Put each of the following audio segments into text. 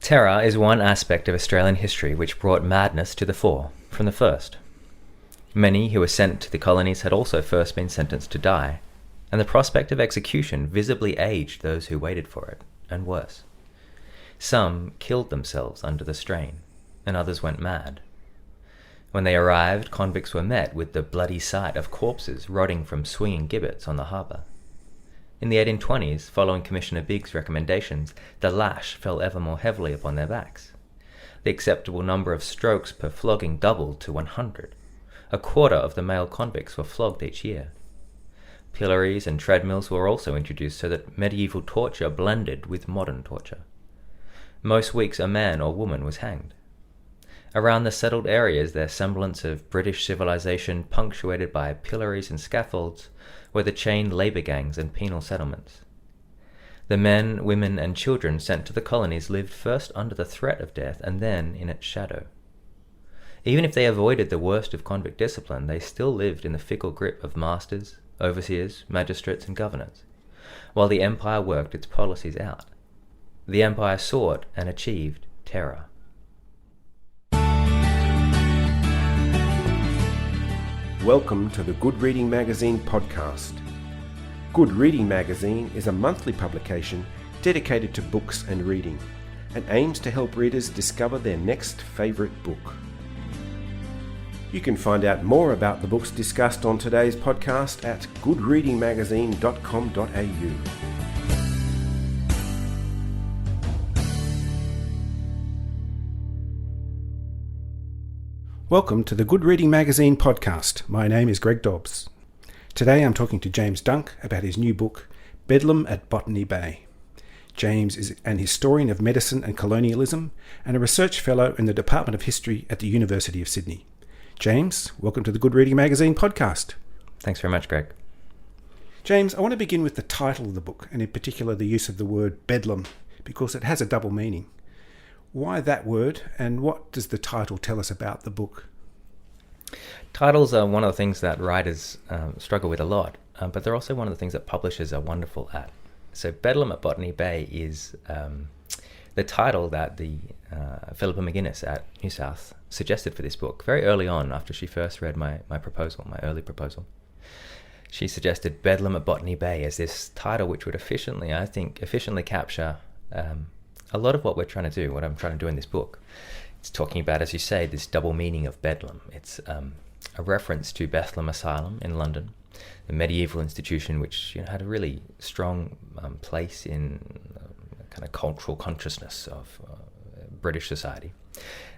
Terror is one aspect of Australian history which brought madness to the fore from the first. Many who were sent to the colonies had also first been sentenced to die, and the prospect of execution visibly aged those who waited for it, and worse. Some killed themselves under the strain, and others went mad. When they arrived, convicts were met with the bloody sight of corpses rotting from swinging gibbets on the harbour. In the 1820s, following Commissioner Biggs' recommendations, the lash fell ever more heavily upon their backs. The acceptable number of strokes per flogging doubled to 100. A quarter of the male convicts were flogged each year. Pillories and treadmills were also introduced so that medieval torture blended with modern torture. Most weeks a man or woman was hanged. Around the settled areas, their semblance of British civilization, punctuated by pillories and scaffolds, were the chained labour gangs and penal settlements. The men, women, and children sent to the colonies lived first under the threat of death and then in its shadow. Even if they avoided the worst of convict discipline, they still lived in the fickle grip of masters, overseers, magistrates, and governors, while the empire worked its policies out. The empire sought and achieved terror. Welcome to the Good Reading Magazine podcast. Good Reading Magazine is a monthly publication dedicated to books and reading, and aims to help readers discover their next favourite book. You can find out more about the books discussed on today's podcast at goodreadingmagazine.com.au. Welcome to the Good Reading Magazine podcast. My name is Greg Dobbs. Today I'm talking to James Dunk about his new book, Bedlam at Botany Bay. James is an historian of medicine and colonialism and a research fellow in the Department of History at the University of Sydney. James, welcome to the Good Reading Magazine podcast. Thanks very much, Greg. James, I want to begin with the title of the book, and in particular the use of the word bedlam, because it has a double meaning. Why that word, and what does the title tell us about the book? Titles are one of the things that writers struggle with a lot, but they're also one of the things that publishers are wonderful at. So Bedlam at Botany Bay is the title that the Philippa McGuinness at New South suggested for this book very early on after she first read my early proposal. She suggested Bedlam at Botany Bay as this title which would efficiently capture a lot of what we're trying to do, what I'm trying to do in this book. It's talking about, as you say, this double meaning of Bedlam. It's a reference to Bedlam Asylum in London, a medieval institution which had a really strong place in kind of cultural consciousness of British society.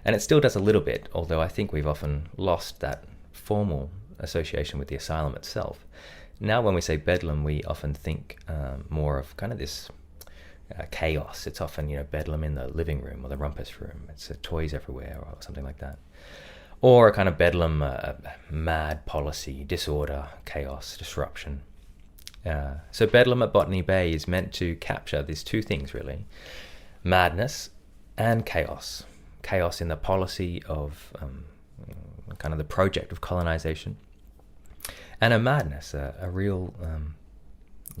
And it still does a little bit, although I think we've often lost that formal association with the asylum itself. Now when we say Bedlam, we often think more of kind of this chaos. It's often, bedlam in the living room or the rumpus room. It's toys everywhere or something like that. Or a kind of bedlam, mad policy, disorder, chaos, disruption. So Bedlam at Botany Bay is meant to capture these two things, really. Madness and chaos. Chaos in the policy of kind of the project of colonization. And a madness, a real,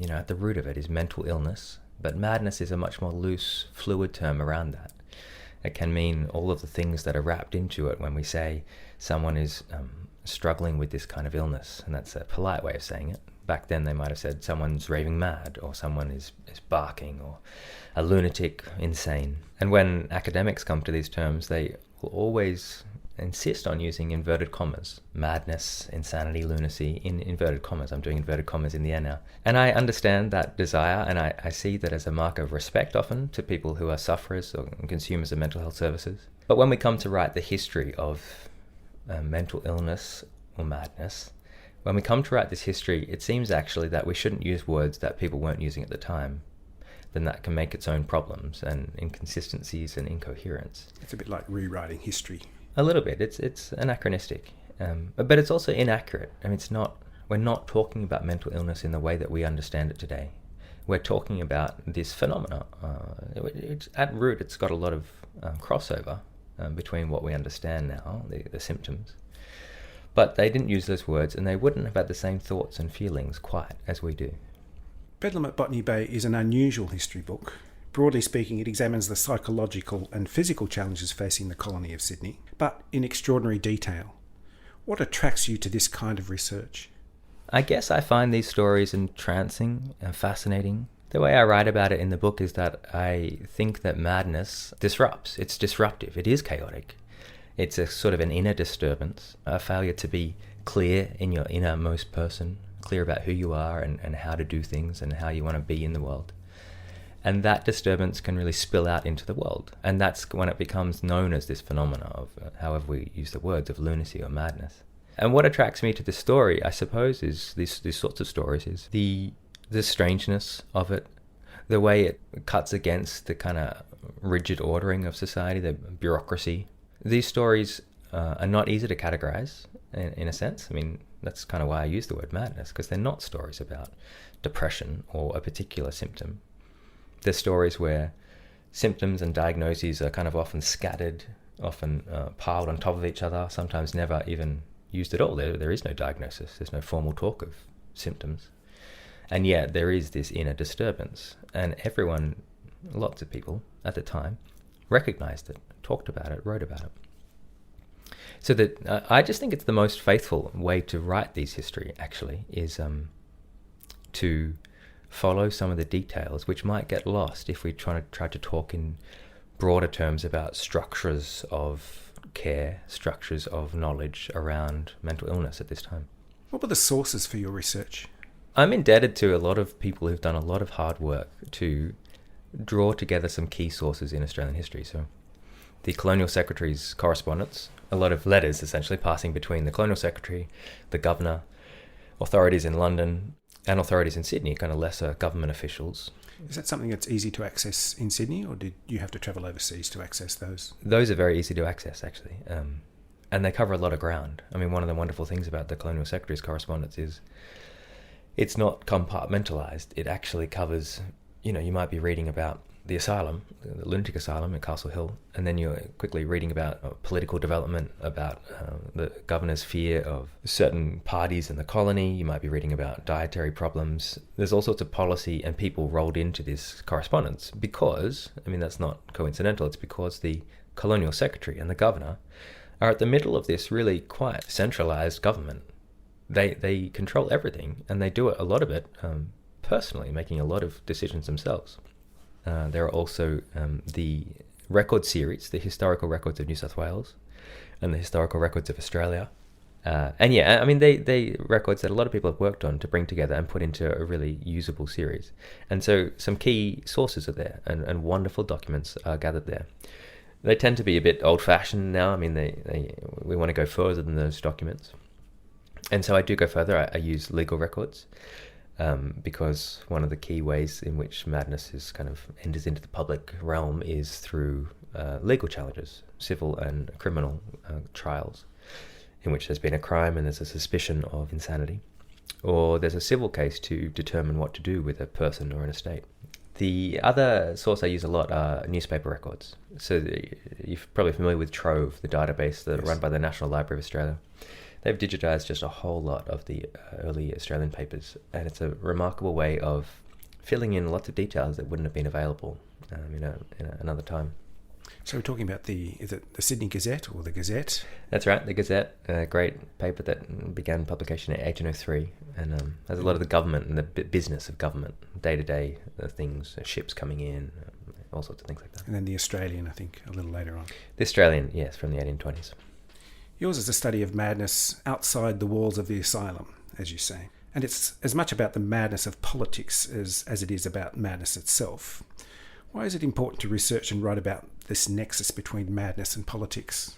at the root of it is mental illness. But madness is a much more loose, fluid term around that. It can mean all of the things that are wrapped into it when we say someone is struggling with this kind of illness, and that's a polite way of saying it. Back then they might have said someone's raving mad, or someone is barking, or a lunatic, insane. And when academics come to these terms, they will always insist on using inverted commas. Madness, insanity, lunacy, in inverted commas. I'm doing inverted commas in the air now. And I understand that desire, and I see that as a mark of respect often to people who are sufferers or consumers of mental health services. But when we come to write the history of mental illness or madness, when we come to write this history, it seems actually that we shouldn't use words that people weren't using at the time. Then that can make its own problems and inconsistencies and incoherence. It's a bit like rewriting history. A little bit. It's anachronistic, but it's also inaccurate. I mean, we're not talking about mental illness in the way that we understand it today. We're talking about this phenomena. At root, it's got a lot of crossover between what we understand now, the symptoms. But they didn't use those words, and they wouldn't have had the same thoughts and feelings quite as we do. Bedlam at Botany Bay is an unusual history book Broadly speaking, it examines the psychological and physical challenges facing the colony of Sydney, but in extraordinary detail. What attracts you to this kind of research? I guess I find these stories entrancing and fascinating. The way I write about it in the book is that I think that madness disrupts. It's disruptive. It is chaotic. It's a sort of an inner disturbance, a failure to be clear in your innermost person, clear about who you are and how to do things and how you want to be in the world. And that disturbance can really spill out into the world. And that's when it becomes known as this phenomena of, however we use the words, of lunacy or madness. And what attracts me to this story, I suppose, is these sorts of stories, is the strangeness of it, the way it cuts against the kind of rigid ordering of society, the bureaucracy. These stories are not easy to categorize, in a sense. I mean, that's kind of why I use the word madness, because they're not stories about depression or a particular symptom. They're stories where symptoms and diagnoses are kind of often scattered, often piled on top of each other, sometimes never even used at all. There is no diagnosis. There's no formal talk of symptoms. And yet there is this inner disturbance. And everyone, lots of people at the time, recognized it, talked about it, wrote about it. So that I just think it's the most faithful way to write these history, actually, is to follow some of the details which might get lost if we try to talk in broader terms about structures of care, structures of knowledge around mental illness at this time. What were the sources for your research? I'm indebted to a lot of people who've done a lot of hard work to draw together some key sources in Australian history. So the Colonial Secretary's correspondence, a lot of letters essentially passing between the Colonial Secretary, the Governor, authorities in London, and authorities in Sydney, kind of lesser government officials. Is that something that's easy to access in Sydney, or did you have to travel overseas to access those? Those are very easy to access, actually. And they cover a lot of ground. I mean, one of the wonderful things about the Colonial Secretary's correspondence is it's not compartmentalized. It actually covers, you might be reading about the asylum, the lunatic asylum at Castle Hill, and then you're quickly reading about political development, about the governor's fear of certain parties in the colony. You might be reading about dietary problems. There's all sorts of policy and people rolled into this correspondence because, that's not coincidental, it's because the Colonial Secretary and the Governor are at the middle of this really quite centralized government. They control everything, and they do a lot of it personally, making a lot of decisions themselves. There are also the record series, the historical records of New South Wales and the historical records of Australia. They records that a lot of people have worked on to bring together and put into a really usable series. And so some key sources are there, and wonderful documents are gathered there. They tend to be a bit old-fashioned now. We want to go further than those documents. And so I do go further. I use legal records. Because one of the key ways in which madness is kind of enters into the public realm is through legal challenges, civil and criminal trials, in which there's been a crime and there's a suspicion of insanity, or there's a civil case to determine what to do with a person or an estate. The other source I use a lot are newspaper records. So you're probably familiar with Trove, the database that's run by the National Library of Australia. They've digitized just a whole lot of the early Australian papers, and it's a remarkable way of filling in lots of details that wouldn't have been available in another time. So we're talking about is it the Sydney Gazette or the Gazette? That's right, the Gazette, a great paper that began publication in 1803, and has a lot of the government and the business of government, day-to-day things, ships coming in, all sorts of things like that. And then the Australian, I think, a little later on. The Australian, yes, from the 1820s. Yours is a study of madness outside the walls of the asylum, as you say. And it's as much about the madness of politics as it is about madness itself. Why is it important to research and write about this nexus between madness and politics?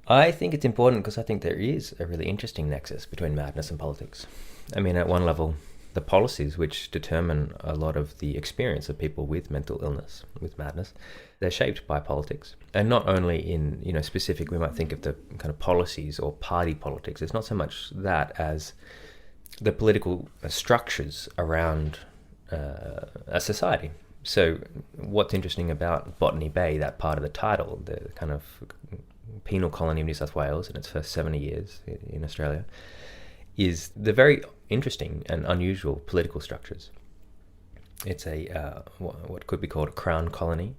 I think it's important because I think there is a really interesting nexus between madness and politics. At one level, the policies which determine a lot of the experience of people with mental illness, with madness, they're shaped by politics. And not only in, specific, we might think of the kind of policies or party politics. It's not so much that as the political structures around a society. So what's interesting about Botany Bay, that part of the title, the kind of penal colony of New South Wales in its first 70 years in Australia, is the very interesting and unusual political structures. It's what could be called a crown colony.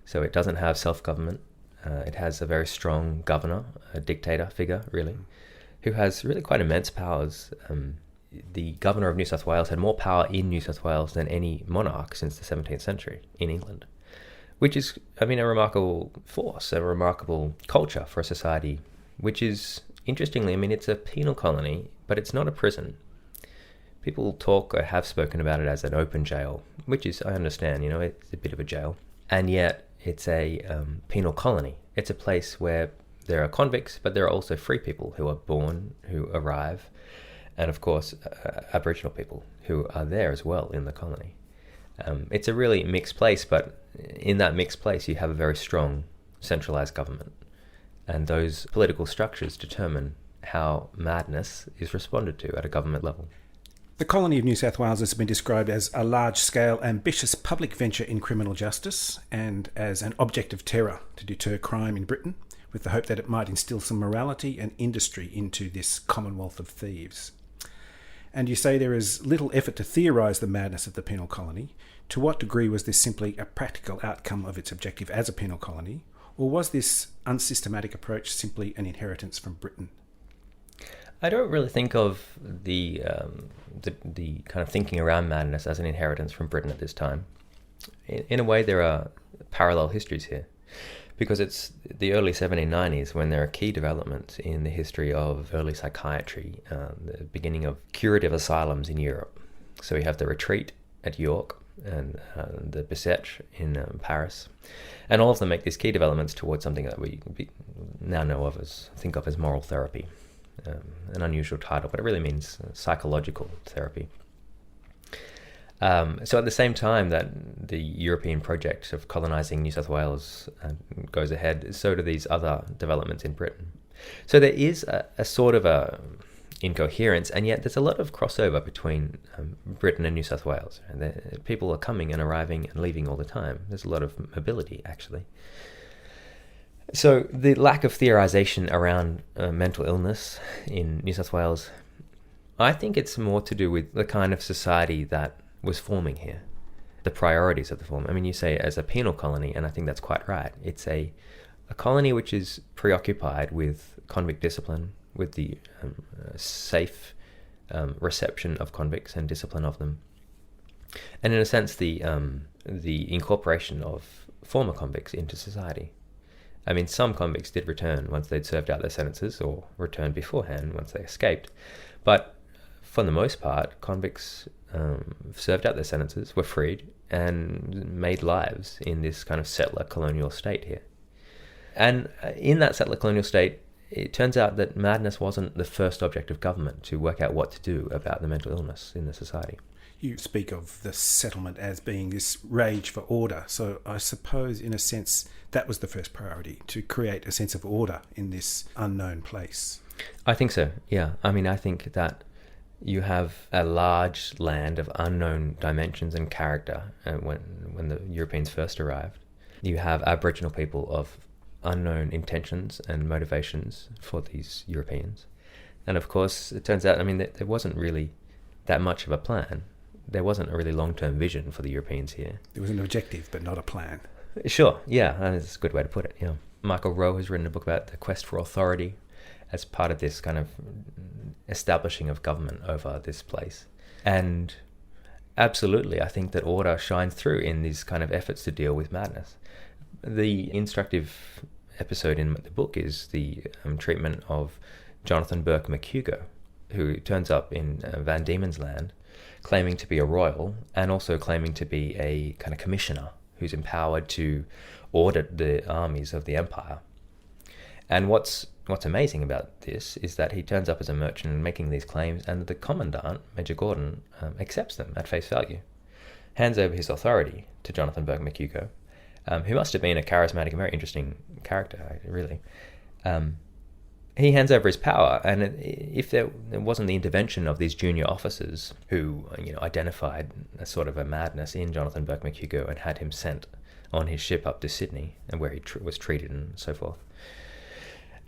So it doesn't have self-government. It has a very strong governor, a dictator figure, really, who has really quite immense powers. The governor of New South Wales had more power in New South Wales than any monarch since the 17th century in England, which is, a remarkable force, a remarkable culture for a society, which is, interestingly, it's a penal colony, but it's not a prison. People talk or have spoken about it as an open jail, which is, I understand, it's a bit of a jail. And yet it's a penal colony. It's a place where there are convicts, but there are also free people who are born, who arrive, and of course, Aboriginal people who are there as well in the colony. It's a really mixed place, but in that mixed place, you have a very strong centralized government. And those political structures determine how madness is responded to at a government level. The colony of New South Wales has been described as a large-scale, ambitious public venture in criminal justice and as an object of terror to deter crime in Britain, with the hope that it might instill some morality and industry into this commonwealth of thieves. And you say there is little effort to theorise the madness of the penal colony. To what degree was this simply a practical outcome of its objective as a penal colony, or was this unsystematic approach simply an inheritance from Britain? I don't really think of the kind of thinking around madness as an inheritance from Britain at this time. In a way, there are parallel histories here, because it's the early 1790s when there are key developments in the history of early psychiatry, the beginning of curative asylums in Europe. So we have the Retreat at York and the Bicêtre in Paris, and all of them make these key developments towards something that we now think of as moral therapy. An unusual title, but it really means psychological therapy. So at the same time that the European project of colonising New South Wales goes ahead, so do these other developments in Britain. So there is a sort of a incoherence, and yet there's a lot of crossover between Britain and New South Wales. And people are coming and arriving and leaving all the time. There's a lot of mobility, actually. So the lack of theorisation around mental illness in New South Wales, I think it's more to do with the kind of society that was forming here, the priorities of the form. You say as a penal colony, and I think that's quite right. It's a colony which is preoccupied with convict discipline, with the safe reception of convicts and discipline of them, and in a sense the incorporation of former convicts into society. Some convicts did return once they'd served out their sentences, or returned beforehand once they escaped. But for the most part, convicts served out their sentences, were freed, and made lives in this kind of settler colonial state here. And in that settler colonial state, it turns out that madness wasn't the first object of government to work out what to do about the mental illness in the society. You speak of the settlement as being this rage for order. So I suppose, in a sense, that was the first priority, to create a sense of order in this unknown place. I think so, yeah. I think that you have a large land of unknown dimensions and character when the Europeans first arrived. You have Aboriginal people of unknown intentions and motivations for these Europeans. And of course, it turns out, there wasn't really that much of a plan. There wasn't a really long-term vision for the Europeans here. There was an objective, but not a plan. Sure, yeah, that's a good way to put it, yeah. Michael Rowe has written a book about the quest for authority as part of this kind of establishing of government over this place. And absolutely, I think that order shines through in these kind of efforts to deal with madness. The instructive episode in the book is the treatment of Jonathan Burke McHugo, who turns up in Van Diemen's Land, claiming to be a royal and also claiming to be a kind of commissioner who's empowered to audit the armies of the empire. And what's amazing about this is that he turns up as a merchant and making these claims, and the commandant, Major Gordon, accepts them at face value, hands over his authority to Jonathan Burke McHugo, who must have been a charismatic and very interesting character, really. He hands over his power, and if there wasn't the intervention of these junior officers who identified a sort of a madness in Jonathan Burke McHugo and had him sent on his ship up to Sydney, and where he was treated and so forth.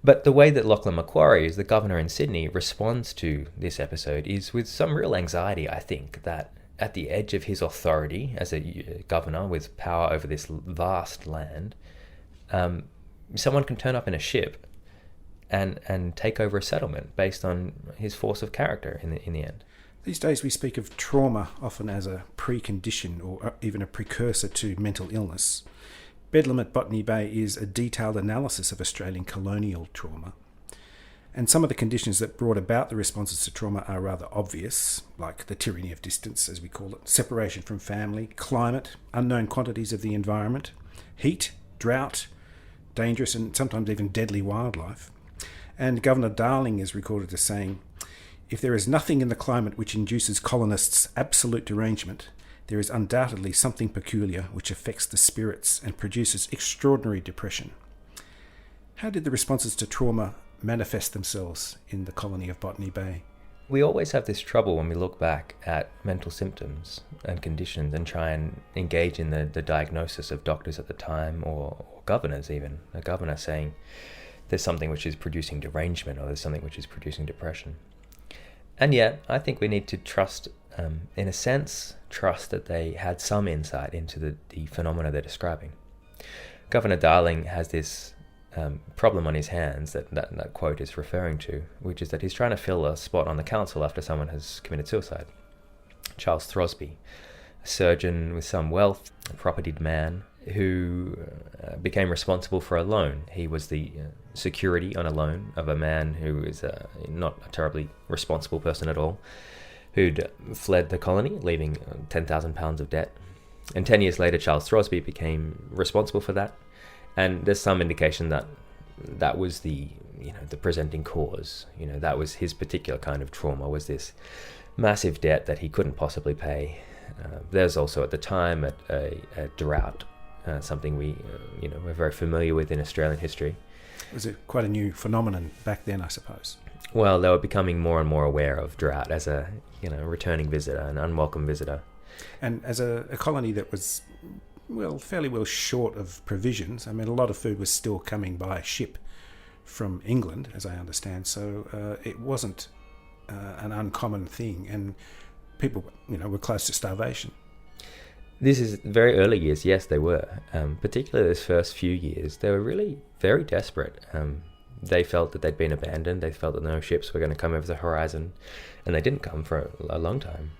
But the way that Lachlan Macquarie, as the governor in Sydney, responds to this episode is with some real anxiety, I think, that at the edge of his authority as a governor with power over this vast land, someone can turn up in a ship and take over a settlement based on his force of character in the end. These days we speak of trauma often as a precondition or even a precursor to mental illness. Bedlam at Botany Bay is a detailed analysis of Australian colonial trauma. And some of the conditions that brought about the responses to trauma are rather obvious, like the tyranny of distance, as we call it, separation from family, climate, unknown quantities of the environment, heat, drought, dangerous and sometimes even deadly wildlife. And Governor Darling is recorded as saying, "If there is nothing in the climate which induces colonists absolute derangement, there is undoubtedly something peculiar which affects the spirits and produces extraordinary depression." How did the responses to trauma manifest themselves in the colony of Botany Bay? We always have this trouble when we look back at mental symptoms and conditions and try and engage in the diagnosis of doctors at the time or governors even. A governor saying there's something which is producing derangement or there's something which is producing depression. And yet, I think we need to trust, in a sense, that they had some insight into the phenomena they're describing. Governor Darling has this problem on his hands that quote is referring to, which is that he's trying to fill a spot on the council after someone has committed suicide. Charles Throsby, a surgeon with some wealth, a propertied man who became responsible for a loan. He was the security on a loan of a man who is not a terribly responsible person at all, who'd fled the colony, leaving £10,000 of debt. And 10 years later, Charles Throsby became responsible for that. And there's some indication that was the presenting cause. That was his particular kind of trauma, was this massive debt that he couldn't possibly pay. There's also at the time a drought, something we're very familiar with in Australian history. Was it quite a new phenomenon back then, I suppose? Well, they were becoming more and more aware of drought as a returning visitor, an unwelcome visitor. And as a colony that was fairly well short of provisions. I mean, a lot of food was still coming by ship from England, as I understand. So it wasn't an uncommon thing, and people, were close to starvation. This is very early years. Yes, they were. Particularly those first few years, they were really very desperate. They felt that they'd been abandoned. They felt that no ships were going to come over the horizon, and they didn't come for a long time.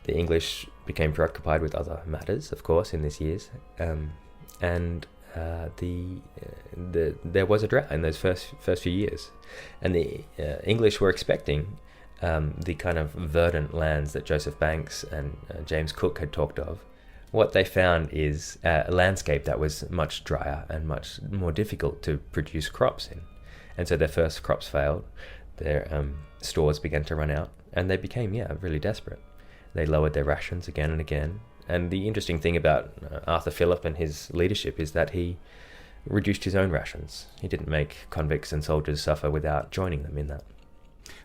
The English became preoccupied with other matters, of course, in these years, and there was a drought in those first few years, and the English were expecting the kind of verdant lands that Joseph Banks and James Cook had talked of. What they found is a landscape that was much drier and much more difficult to produce crops in, and so their first crops failed. Their stores began to run out, and they became really desperate. They lowered their rations again and again. And the interesting thing about Arthur Phillip and his leadership is that he reduced his own rations. He didn't make convicts and soldiers suffer without joining them in that.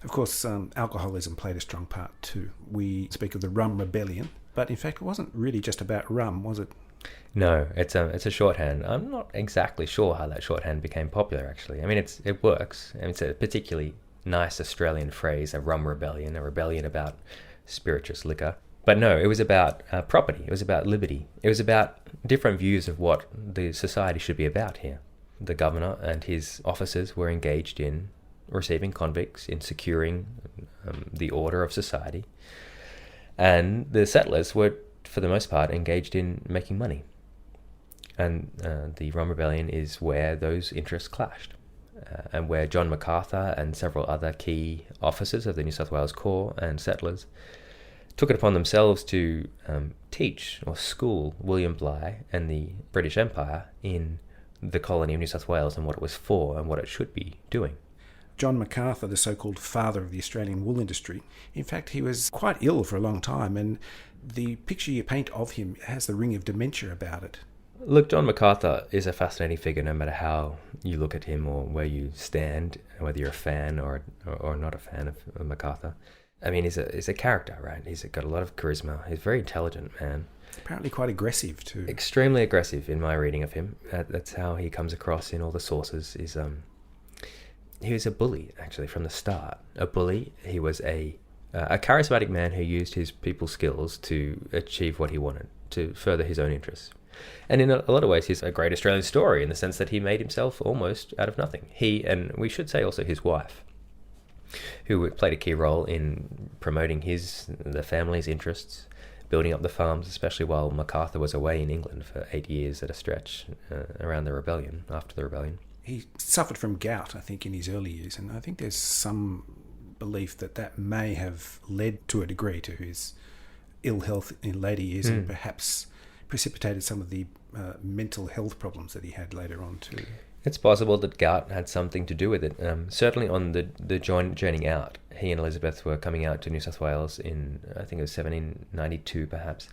Of course, alcoholism played a strong part too. We speak of the Rum Rebellion, but in fact it wasn't really just about rum, was it? No, it's a shorthand. I'm not exactly sure how that shorthand became popular, actually. I mean, it works. I mean, it's a particularly nice Australian phrase, a rum rebellion, a rebellion about spirituous liquor. But no, it was about property. It was about liberty. It was about different views of what the society should be about here. The governor and his officers were engaged in receiving convicts, in securing the order of society. And the settlers were, for the most part, engaged in making money. And the Rum Rebellion is where those interests clashed. And where John MacArthur and several other key officers of the New South Wales Corps and settlers took it upon themselves to teach or school William Bligh and the British Empire in the colony of New South Wales and what it was for and what it should be doing. John MacArthur, the so-called father of the Australian wool industry, in fact, he was quite ill for a long time, and the picture you paint of him has the ring of dementia about it. Look, John MacArthur is a fascinating figure no matter how you look at him or where you stand, whether you're a fan or not a fan of MacArthur. I mean, he's a character, right? He's got a lot of charisma. He's a very intelligent man. Apparently quite aggressive too. Extremely aggressive in my reading of him. That's how he comes across in all the sources. He was a bully, actually, from the start. A bully. He was a A charismatic man who used his people's skills to achieve what he wanted, to further his own interests. And in a lot of ways, he's a great Australian story in the sense that he made himself almost out of nothing. He, and we should say also his wife, who played a key role in promoting the family's interests, building up the farms, especially while MacArthur was away in England for 8 years at a stretch around the rebellion, after the rebellion. He suffered from gout, I think, in his early years, and I think there's some belief that may have led to a degree to his ill health in later years and perhaps precipitated some of the mental health problems that he had later on too. It's possible that gout had something to do with it. Certainly on the journeying out, he and Elizabeth were coming out to New South Wales in, I think it was 1792 perhaps,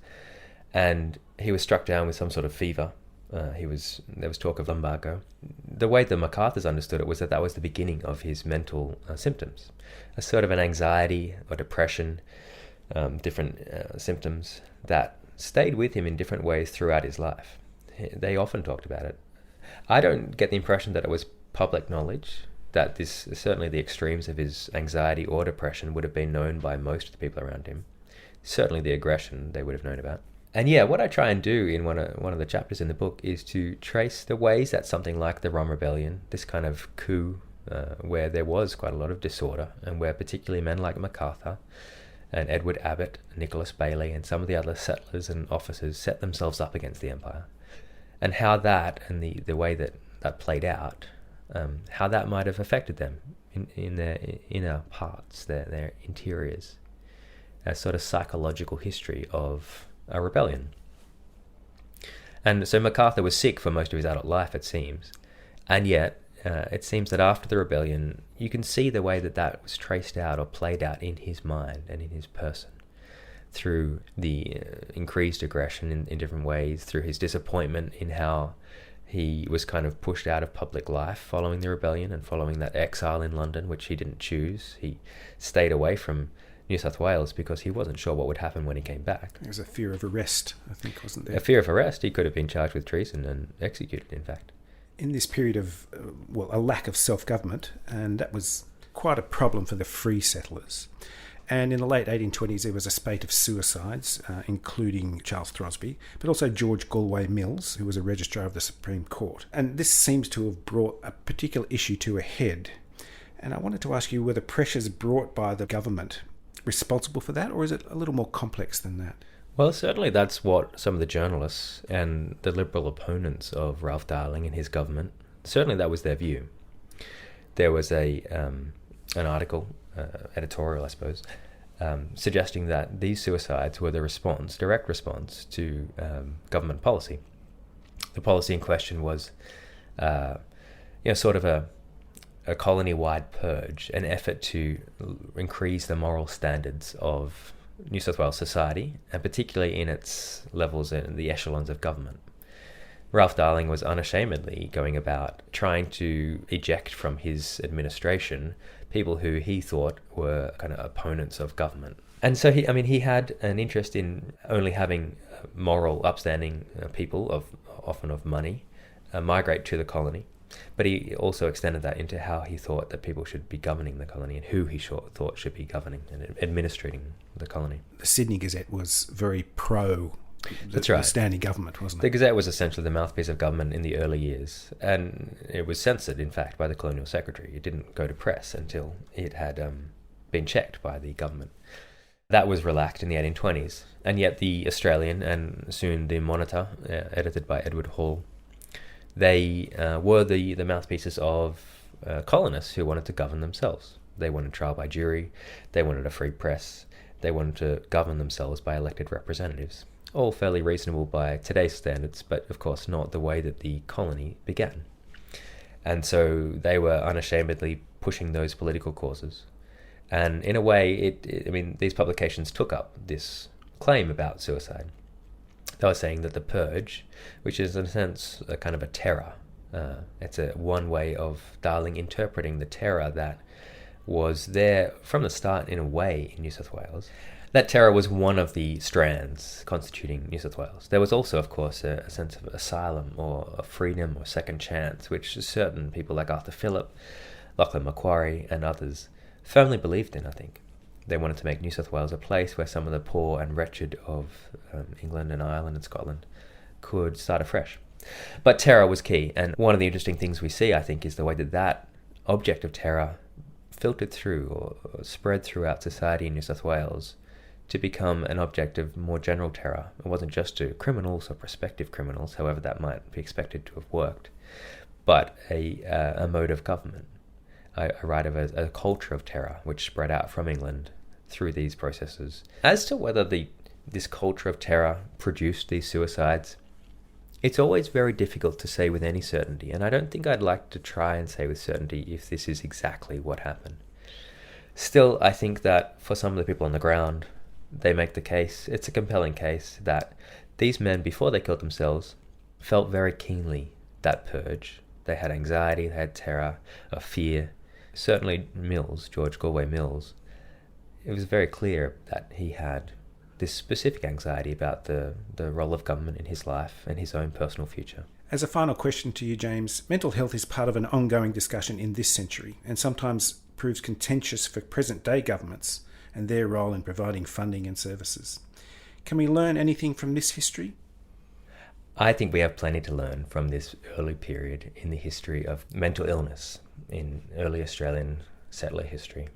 and he was struck down with some sort of fever. There was talk of lumbago. The way the MacArthurs understood it was that was the beginning of his mental symptoms, a sort of an anxiety or depression, different symptoms that stayed with him in different ways throughout his life. They often talked about it. I don't get the impression that it was public knowledge, that this certainly the extremes of his anxiety or depression would have been known by most of the people around him. Certainly the aggression they would have known about. And yeah, what I try and do in one of the chapters in the book is to trace the ways that something like the Rum Rebellion, this kind of coup where there was quite a lot of disorder, and where particularly men like MacArthur and Edward Abbott, Nicholas Bailey, and some of the other settlers and officers set themselves up against the empire, and how that and the way that played out, how that might have affected them in their inner parts, their interiors, a sort of psychological history of a rebellion. And so MacArthur was sick for most of his adult life, it seems, and yet it seems that after the rebellion, you can see the way that was traced out or played out in his mind and in his person, through the increased aggression in different ways, through his disappointment in how he was kind of pushed out of public life following the rebellion and following that exile in London, which he didn't choose. He stayed away from New South Wales because he wasn't sure what would happen when he came back. There was a fear of arrest, I think, wasn't there? A fear of arrest. He could have been charged with treason and executed, in fact. In this period of, a lack of self-government, and that was quite a problem for the free settlers. And in the late 1820s, there was a spate of suicides, including Charles Throsby, but also George Galway Mills, who was a registrar of the Supreme Court. And this seems to have brought a particular issue to a head. And I wanted to ask you, were the pressures brought by the government responsible for that, or is it a little more complex than that? Well, certainly that's what some of the journalists and the liberal opponents of Ralph Darling and his government, certainly that was their view. There was an article, editorial I suppose, suggesting that these suicides were the direct response to government policy. The policy in question was sort of a colony-wide purge, an effort to increase the moral standards of New South Wales society, and particularly in its levels in the echelons of government. Ralph Darling was unashamedly going about trying to eject from his administration people who he thought were kind of opponents of government. And so he had an interest in only having moral, upstanding people, often of money, migrate to the colony. But he also extended that into how he thought that people should be governing the colony and who he thought should be governing and administrating the colony. The Sydney Gazette was very pro the standing government, wasn't it? The Gazette was essentially the mouthpiece of government in the early years, and it was censored, in fact, by the Colonial Secretary. It didn't go to press until it had been checked by the government. That was relaxed in the 1820s, and yet the Australian and soon the Monitor, edited by Edward Hall, they were the mouthpieces of colonists who wanted to govern themselves. They wanted trial by jury, they wanted a free press, they wanted to govern themselves by elected representatives. All fairly reasonable by today's standards, but of course not the way that the colony began. And so they were unashamedly pushing those political causes. And in a way, these publications took up this claim about suicide. They were saying that the purge, which is in a sense a kind of a terror, it's one way of Darling interpreting the terror that was there from the start in a way in New South Wales. That terror was one of the strands constituting New South Wales. There was also, of course, a sense of asylum or a freedom or second chance, which certain people like Arthur Phillip, Lachlan Macquarie and others firmly believed in, I think. They wanted to make New South Wales a place where some of the poor and wretched of England and Ireland and Scotland could start afresh. But terror was key, and one of the interesting things we see, I think, is the way that that object of terror filtered through or spread throughout society in New South Wales to become an object of more general terror. It wasn't just to criminals or prospective criminals, however that might be expected to have worked, but a mode of government. I write of a culture of terror which spread out from England through these processes. As to whether this culture of terror produced these suicides, it's always very difficult to say with any certainty, and I don't think I'd like to try and say with certainty if this is exactly what happened. Still, I think that for some of the people on the ground, they make the case, it's a compelling case, that these men, before they killed themselves, felt very keenly that purge. They had anxiety, they had terror, a fear. Certainly Mills, George Galway Mills, it was very clear that he had this specific anxiety about the role of government in his life and his own personal future. As a final question to you, James, mental health is part of an ongoing discussion in this century and sometimes proves contentious for present-day governments and their role in providing funding and services. Can we learn anything from this history? I think we have plenty to learn from this early period in the history of mental illness in early Australian settler history.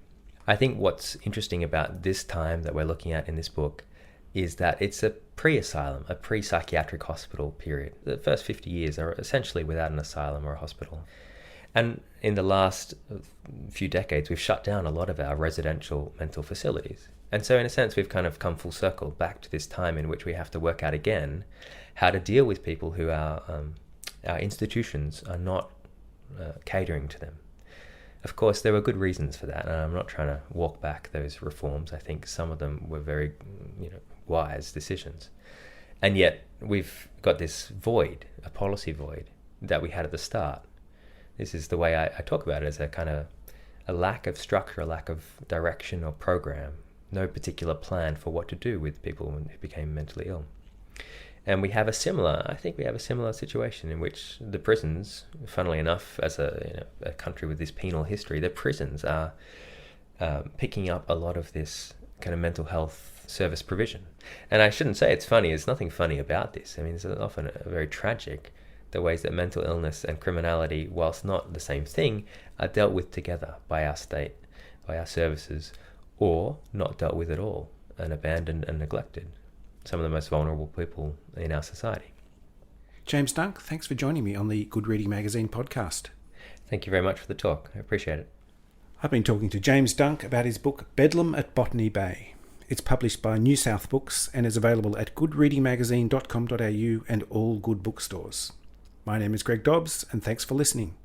I think what's interesting about this time that we're looking at in this book is that it's a pre-asylum, a pre-psychiatric hospital period. The first 50 years are essentially without an asylum or a hospital. And in the last few decades, we've shut down a lot of our residential mental facilities. And so in a sense, we've kind of come full circle back to this time in which we have to work out again how to deal with people who our institutions are not catering to them. Of course, there were good reasons for that, and I'm not trying to walk back those reforms. I think some of them were very, wise decisions. And yet, we've got this void, a policy void, that we had at the start. This is the way I talk about it, as a kind of a lack of structure, a lack of direction or program, no particular plan for what to do with people who became mentally ill. And we have a similar situation in which the prisons, funnily enough, as a country with this penal history, the prisons are picking up a lot of this kind of mental health service provision. And I shouldn't say it's funny. There's nothing funny about this. I mean, it's often very tragic, the ways that mental illness and criminality, whilst not the same thing, are dealt with together by our state, by our services, or not dealt with at all and abandoned and neglected. Some of the most vulnerable people in our society. James Dunk, thanks for joining me on the Good Reading Magazine podcast. Thank you very much for the talk. I appreciate it. I've been talking to James Dunk about his book Bedlam at Botany Bay. It's published by New South Books and is available at goodreadingmagazine.com.au and all good bookstores. My name is Greg Dobbs, and thanks for listening.